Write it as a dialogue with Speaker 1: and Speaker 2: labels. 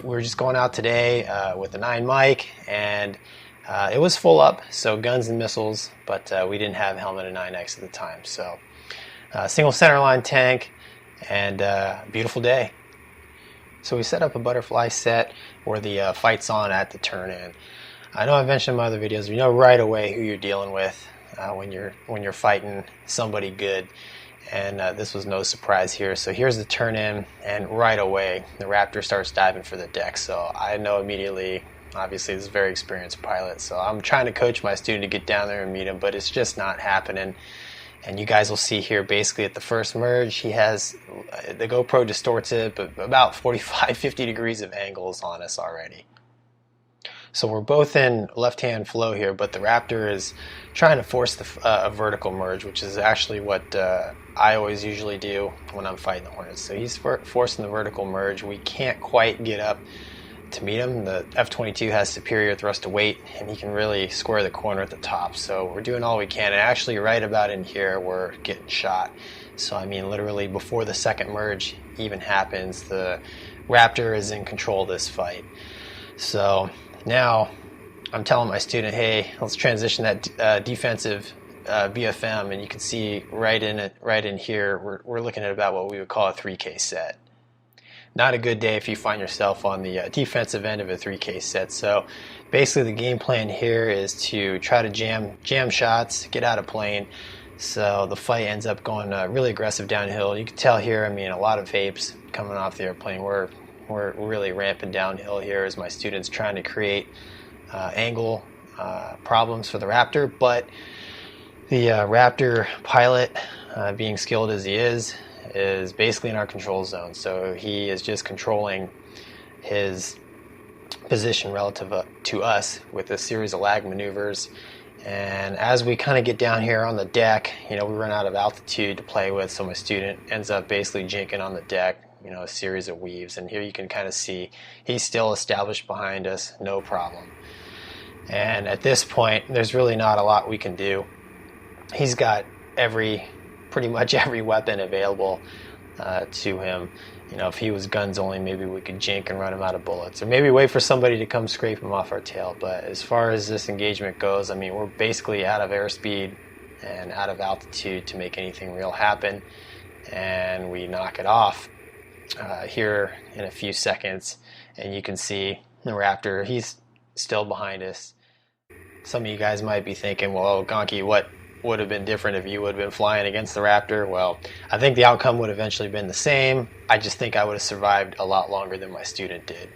Speaker 1: we were just going out today with the 9 mic, and it was full up, so guns and missiles, but we didn't have helmet and 9X at the time. So single centerline tank, and beautiful day. So we set up a butterfly set where the fight's on at the turn-in. I know I've mentioned in my other videos, you know right away who you're dealing with when you're fighting somebody good. And this was no surprise here. So here's the turn-in, and right away the Raptor starts diving for the deck. So I know immediately, obviously this is a very experienced pilot, so I'm trying to coach my student to get down there and meet him, but it's just not happening. And you guys will see here, basically at the first merge, he has, the GoPro distorts it, but about 45-50 degrees of angles on us already. So we're both in left-hand flow here, but the Raptor is trying to force a vertical merge, which is actually what I always usually do when I'm fighting the Hornets. So he's forcing the vertical merge. We can't quite get up to meet him. The F-22 has superior thrust to weight, and he can really square the corner at the top. So we're doing all we can, and actually right about in here we're getting shot. So I mean, literally before the second merge even happens, the Raptor is in control of this fight. So now I'm telling my student, hey, let's transition that defensive BFM, and you can see right in here we're looking at about what we would call a 3K set. Not a good day if you find yourself on the defensive end of a 3K set. So basically the game plan here is to try to jam shots, get out of plane. So the fight ends up going really aggressive downhill. You can tell here, I mean, a lot of vapes coming off the airplane. We're really ramping downhill here as my student's trying to create angle problems for the Raptor. But the Raptor pilot, being skilled as he is basically in our control zone. So he is just controlling his position relative to us with a series of lag maneuvers. And as we kind of get down here on the deck, you know, we run out of altitude to play with, so my student ends up basically jinking on the deck, you know, a series of weaves. And here you can kind of see he's still established behind us, no problem. And at this point, there's really not a lot we can do. He's got pretty much every weapon available to him. You know, if he was guns only, maybe we could jink and run him out of bullets, or maybe wait for somebody to come scrape him off our tail. But as far as this engagement goes, I mean, we're basically out of airspeed and out of altitude to make anything real happen, and we knock it off here in a few seconds. And you can see the Raptor, he's still behind us. Some of you guys might be thinking, well, Gonky, what would have been different if you would have been flying against the Raptor? Well, I think the outcome would have eventually been the same. I just think I would have survived a lot longer than my student did.